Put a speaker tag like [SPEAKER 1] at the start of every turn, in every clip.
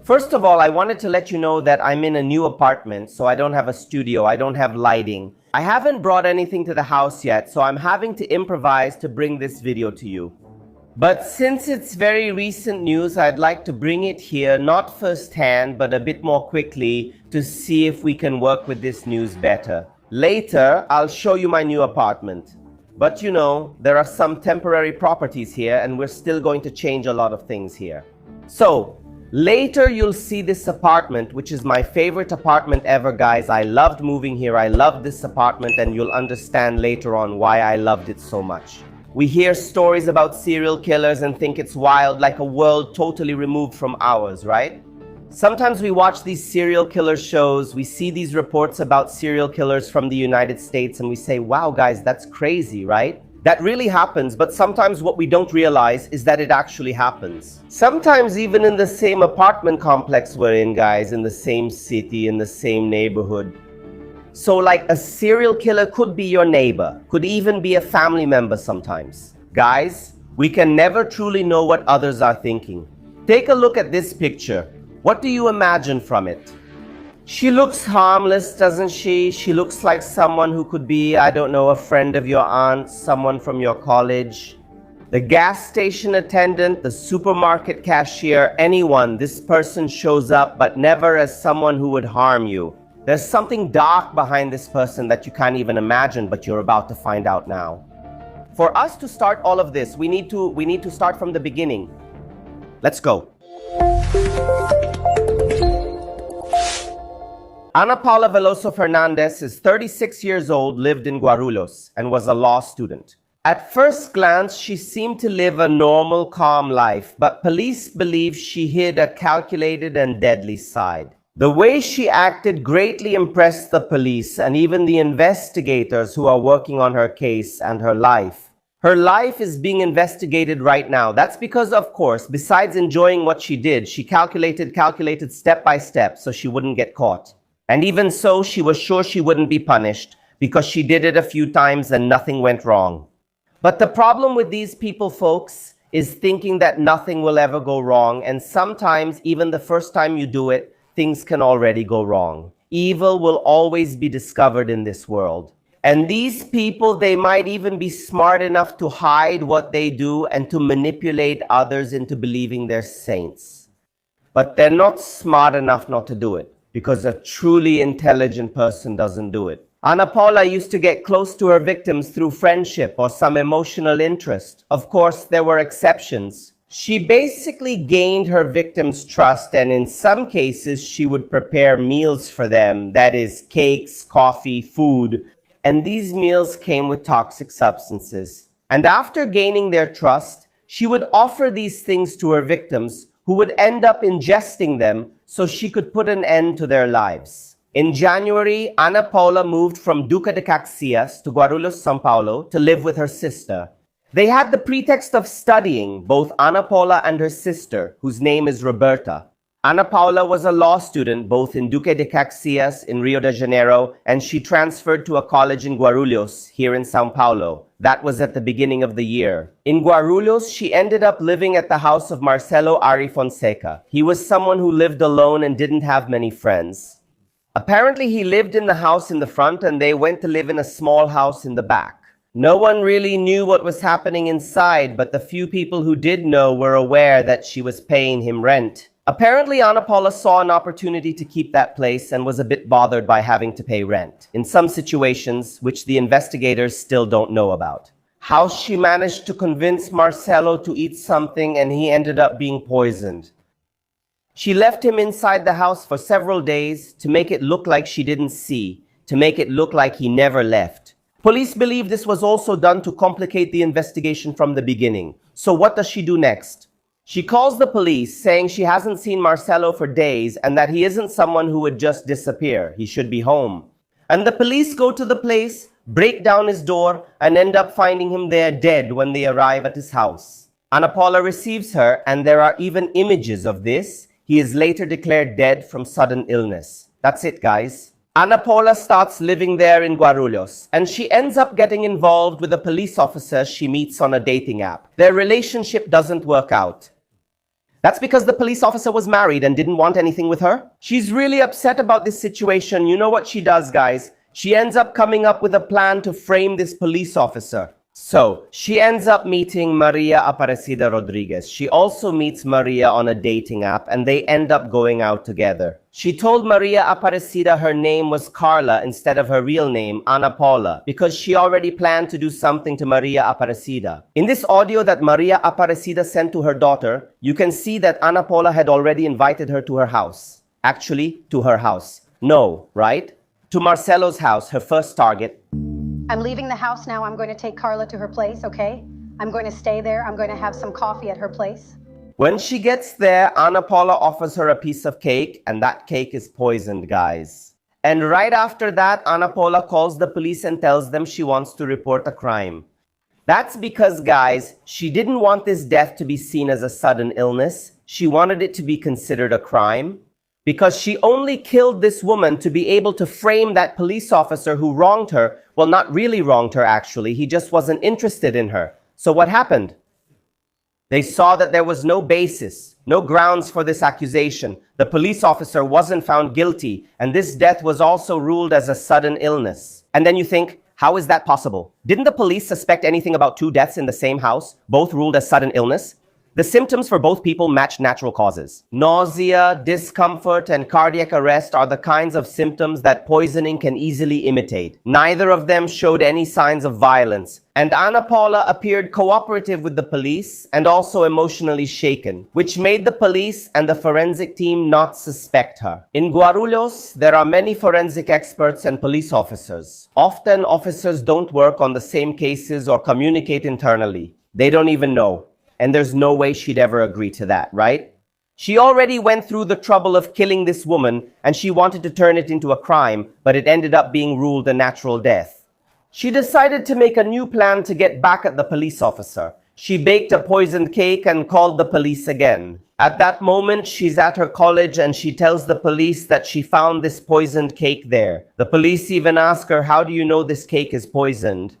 [SPEAKER 1] First of all, I wanted to let you know that I'm in a new apartment, so I don't have a studio, I don't have lighting. I haven't brought anything to the house yet, so I'm having to improvise to bring this video to you. But since it's very recent news, I'd like to bring it here, not firsthand, but a bit more quickly to see if we can work with this news better. Later, I'll show you my new apartment. But you know, there are some temporary properties here and we're still going to change a lot of things here. So, later you'll see this apartment, which is my favorite apartment ever, guys. I loved moving here, I loved this apartment, and you'll understand later on why I loved it so much. We hear stories about serial killers and think it's wild, like a world totally removed from ours, right? Sometimes we watch these serial killer shows, we see these reports about serial killers from the United States, and we say, wow guys, that's crazy, right? That really happens, but sometimes what we don't realize is that it actually happens. Sometimes even in the same apartment complex we're in, guys, in the same city, in the same neighborhood. So like a serial killer could be your neighbor, could even be a family member sometimes. Guys, we can never truly know what others are thinking. Take a look at this picture. What do you imagine from it? She looks harmless, doesn't she? She looks like someone who could be, I don't know, a friend of your aunt, someone from your college. The gas station attendant, the supermarket cashier, anyone, this person shows up, but never as someone who would harm you. There's something dark behind this person that you can't even imagine, but you're about to find out now. For us to start all of this, we need to start from the beginning. Let's go. Ana Paula Veloso Fernandez is 36 years old, lived in Guarulhos, and was a law student. At first glance, she seemed to live a normal, calm life, but police believe she hid a calculated and deadly side. The way she acted greatly impressed the police and even the investigators who are working on her case and her life. Her life is being investigated right now. That's because, of course, besides enjoying what she did, she calculated step by step so she wouldn't get caught. And even so, she was sure she wouldn't be punished because she did it a few times and nothing went wrong. But the problem with these people, folks, is thinking that nothing will ever go wrong, and sometimes even the first time you do it, things can already go wrong. Evil will always be discovered in this world. And these people, they might even be smart enough to hide what they do and to manipulate others into believing they're saints. But they're not smart enough not to do it, because a truly intelligent person doesn't do it. Ana Paula used to get close to her victims through friendship or some emotional interest. Of course, there were exceptions. She basically gained her victims' trust, and in some cases, she would prepare meals for them, that is, cakes, coffee, food, and these meals came with toxic substances. And after gaining their trust, she would offer these things to her victims, who would end up ingesting them so she could put an end to their lives. In January, Ana Paula moved from Duque de Caxias to Guarulhos, São Paulo, to live with her sister. They had the pretext of studying, both Ana Paula and her sister, whose name is Roberta. Ana Paula was a law student both in Duque de Caxias in Rio de Janeiro, and she transferred to a college in Guarulhos, here in São Paulo. That was at the beginning of the year. In Guarulhos, she ended up living at the house of Marcelo Fonseca. He was someone who lived alone and didn't have many friends. Apparently, he lived in the house in the front and they went to live in a small house in the back. No one really knew what was happening inside, but the few people who did know were aware that she was paying him rent. Apparently, Ana Paula saw an opportunity to keep that place and was a bit bothered by having to pay rent, in some situations which the investigators still don't know about. How she managed to convince Marcelo to eat something and he ended up being poisoned. She left him inside the house for several days to make it look like she didn't see, to make it look like he never left. Police believe this was also done to complicate the investigation from the beginning. So what does she do next? She calls the police, saying she hasn't seen Marcelo for days and that he isn't someone who would just disappear. He should be home. And the police go to the place, break down his door, and end up finding him there dead when they arrive at his house. Ana Paula receives her, and there are even images of this. He is later declared dead from sudden illness. That's it, guys. Ana Paula starts living there in Guarulhos, and she ends up getting involved with a police officer she meets on a dating app. Their relationship doesn't work out. That's because the police officer was married and didn't want anything with her. She's really upset about this situation. You know what she does, guys? She ends up coming up with a plan to frame this police officer. So, she ends up meeting Maria Aparecida Rodriguez. She also meets Maria on a dating app and they end up going out together. She told Maria Aparecida her name was Carla instead of her real name, Ana Paula, because she already planned to do something to Maria Aparecida. In this audio that Maria Aparecida sent to her daughter, you can see that Ana Paula had already invited her to her house. Actually, to her house. No, right? To Marcelo's house, her first target.
[SPEAKER 2] I'm leaving the house now. I'm going to take Carla to her place, okay? I'm going to stay there. I'm going to have some coffee at her place.
[SPEAKER 1] When she gets there, Ana Paula offers her a piece of cake, and that cake is poisoned, guys. And right after that, Ana Paula calls the police and tells them she wants to report a crime. That's because, guys, she didn't want this death to be seen as a sudden illness. She wanted it to be considered a crime. Because she only killed this woman to be able to frame that police officer who wronged her. Well, not really wronged her, actually. He just wasn't interested in her. So what happened? They saw that there was no basis, no grounds for this accusation. The police officer wasn't found guilty, and this death was also ruled as a sudden illness. And then you think, how is that possible? Didn't the police suspect anything about 2 deaths in the same house, both ruled as sudden illness? The symptoms for both people match natural causes. Nausea, discomfort, and cardiac arrest are the kinds of symptoms that poisoning can easily imitate. Neither of them showed any signs of violence. And Ana Paula appeared cooperative with the police and also emotionally shaken, which made the police and the forensic team not suspect her. In Guarulhos, there are many forensic experts and police officers. Often, officers don't work on the same cases or communicate internally. They don't even know. And there's no way she'd ever agree to that, right? She already went through the trouble of killing this woman, and she wanted to turn it into a crime, but it ended up being ruled a natural death. She decided to make a new plan to get back at the police officer. She baked a poisoned cake and called the police again. At that moment, she's at her college and she tells the police that she found this poisoned cake there. The police even ask her, "How do you know this cake is poisoned?"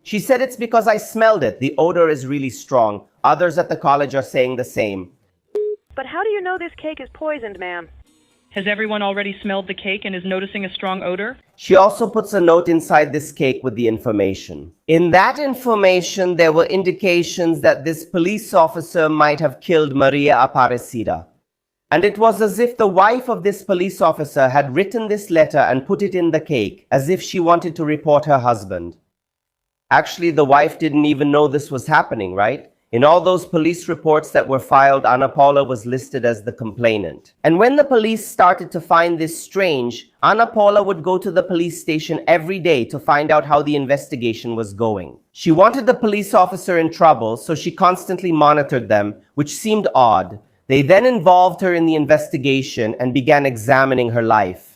[SPEAKER 1] She said, "It's because I smelled it. The odor is really strong." Others at the college are saying the same.
[SPEAKER 3] But how do you know this cake is poisoned, ma'am?
[SPEAKER 4] Has everyone already smelled the cake and is noticing a strong odor?
[SPEAKER 1] She also puts a note inside this cake with the information. In that information, there were indications that this police officer might have killed Maria Aparecida. And it was as if the wife of this police officer had written this letter and put it in the cake, as if she wanted to report her husband. Actually, the wife didn't even know this was happening, right? In all those police reports that were filed, Ana Paula was listed as the complainant. And when the police started to find this strange, Ana Paula would go to the police station every day to find out how the investigation was going. She wanted the police officer in trouble, so she constantly monitored them, which seemed odd. They then involved her in the investigation and began examining her life.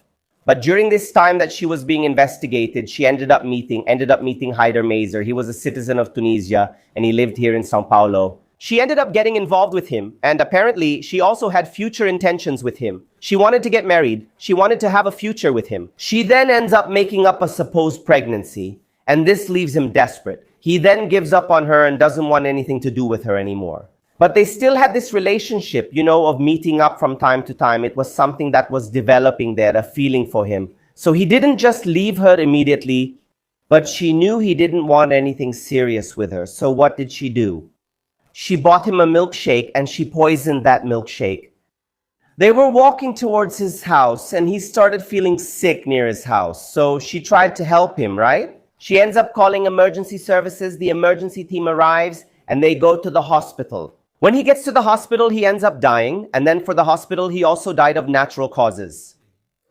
[SPEAKER 1] But during this time that she was being investigated, she ended up meeting Haider Mazer. He was a citizen of Tunisia, and he lived here in Sao Paulo. She ended up getting involved with him, and apparently she also had future intentions with him. She wanted to get married. She wanted to have a future with him. She then ends up making up a supposed pregnancy, and this leaves him desperate. He then gives up on her and doesn't want anything to do with her anymore. But they still had this relationship, of meeting up from time to time. It was something that was developing there, a feeling for him. So he didn't just leave her immediately, but she knew he didn't want anything serious with her. So what did she do? She bought him a milkshake and she poisoned that milkshake. They were walking towards his house and he started feeling sick near his house. So she tried to help him, right? She ends up calling emergency services. The emergency team arrives and they go to the hospital. When he gets to the hospital, he ends up dying, and then for the hospital, he also died of natural causes.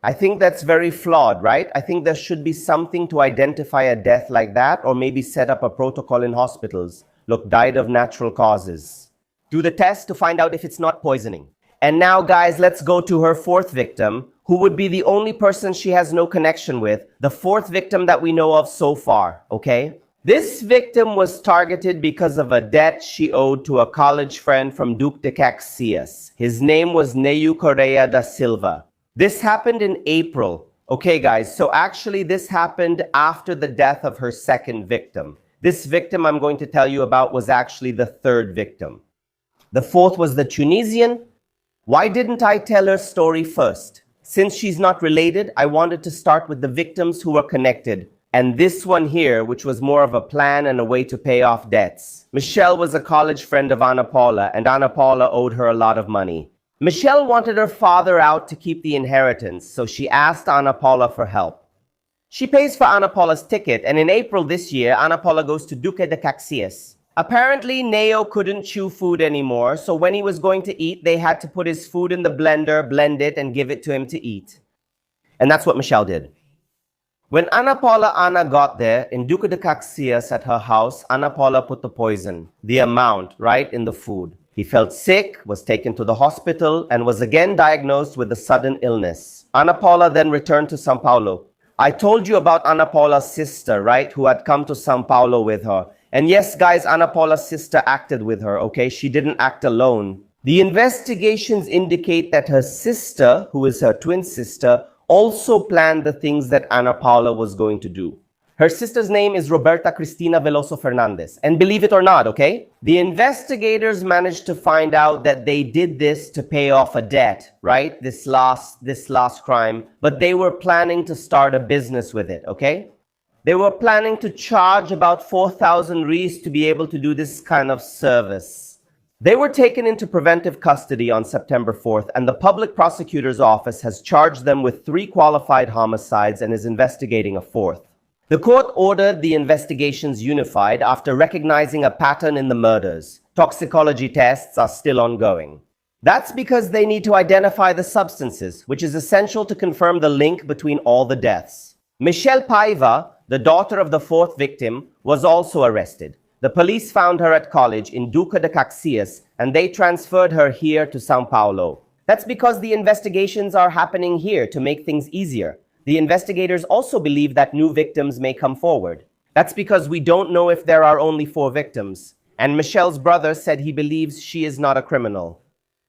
[SPEAKER 1] I think that's very flawed, right? I think there should be something to identify a death like that, or maybe set up a protocol in hospitals. Look, died of natural causes. Do the test to find out if it's not poisoning. And now, guys, let's go to her 4th victim, who would be the only person she has no connection with, the 4th victim that we know of so far, okay? This victim was targeted because of a debt she owed to a college friend from Duque de Caxias. His name was Neyu Correa da Silva. This happened in April. Okay, guys, so actually this happened after the death of her 2nd victim. This victim I'm going to tell you about was actually the 3rd victim. The fourth was the Tunisian. Why didn't I tell her story first? Since she's not related, I wanted to start with the victims who were connected. And this one here, which was more of a plan and a way to pay off debts. Michelle was a college friend of Ana Paula, and Ana Paula owed her a lot of money. Michelle wanted her father out to keep the inheritance, so she asked Ana Paula for help. She pays for Ana Paula's ticket, and in April this year, Ana Paula goes to Duque de Caxias. Apparently, Neo couldn't chew food anymore, so when he was going to eat, they had to put his food in the blender, blend it, and give it to him to eat. And that's what Michelle did. When Ana Paula got there, in Duque de Caxias at her house, Ana Paula put the poison, the amount, right in the food. He felt sick, was taken to the hospital, and was again diagnosed with a sudden illness. Ana Paula then returned to São Paulo. I told you about Ana Paula's sister, right, who had come to São Paulo with her. And yes, guys, Ana Paula's sister acted with her, okay? She didn't act alone. The investigations indicate that her sister, who is her twin sister, also planned the things that Ana Paula was going to do. Her sister's name is Roberta Cristina Veloso Fernandez. And believe it or not, okay? The investigators managed to find out that they did this to pay off a debt, right? This last crime. But they were planning to start a business with it, okay? They were planning to charge about 4,000 reais to be able to do this kind of service. They were taken into preventive custody on September 4th, and the public prosecutor's office has charged them with 3 qualified homicides and is investigating a 4th. The court ordered the investigations unified after recognizing a pattern in the murders. Toxicology tests are still ongoing. That's because they need to identify the substances, which is essential to confirm the link between all the deaths. Michelle Paiva, the daughter of the 4th victim, was also arrested. The police found her at college in Duque de Caxias, and they transferred her here to São Paulo. That's because the investigations are happening here to make things easier. The investigators also believe that new victims may come forward. That's because we don't know if there are only 4 victims. And Michelle's brother said he believes she is not a criminal.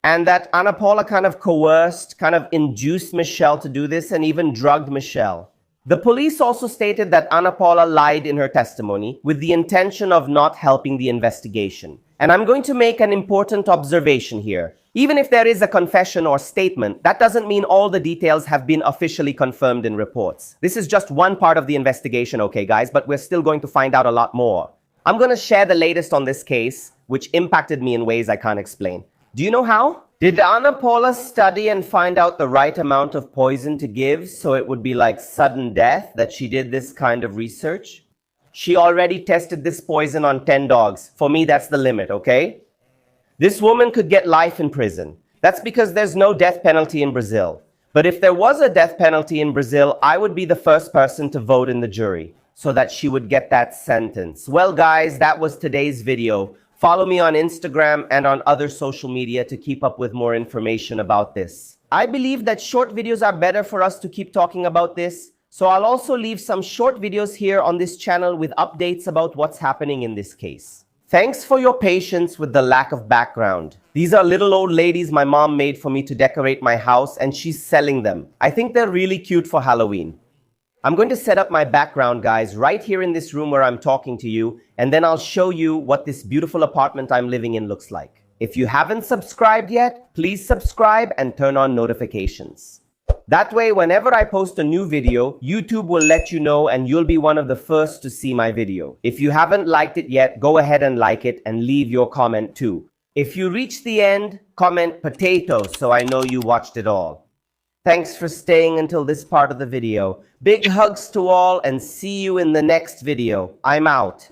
[SPEAKER 1] And that Ana Paula kind of coerced, kind of induced Michelle to do this and even drugged Michelle. The police also stated that Ana Paula lied in her testimony with the intention of not helping the investigation. And I'm going to make an important observation here. Even if there is a confession or statement, that doesn't mean all the details have been officially confirmed in reports. This is just one part of the investigation, okay guys, but we're still going to find out a lot more. I'm going to share the latest on this case, which impacted me in ways I can't explain. Do you know how? Did Ana Paula study and find out the right amount of poison to give so it would be like sudden death that she did this kind of research? She already tested this poison on 10 dogs. For me, that's the limit, okay? This woman could get life in prison. That's because there's no death penalty in Brazil. But if there was a death penalty in Brazil, I would be the first person to vote in the jury so that she would get that sentence. Well, guys, that was today's video. Follow me on Instagram and on other social media to keep up with more information about this. I believe that short videos are better for us to keep talking about this, so I'll also leave some short videos here on this channel with updates about what's happening in this case. Thanks for your patience with the lack of background. These are little old ladies my mom made for me to decorate my house, and she's selling them. I think they're really cute for Halloween. I'm going to set up my background, guys, right here in this room where I'm talking to you, and then I'll show you what this beautiful apartment I'm living in looks like. If you haven't subscribed yet, please subscribe and turn on notifications. That way, whenever I post a new video, YouTube will let you know and you'll be one of the first to see my video. If you haven't liked it yet, go ahead and like it and leave your comment too. If you reach the end, comment potatoes so I know you watched it all. Thanks for staying until this part of the video. Big hugs to all and see you in the next video. I'm out.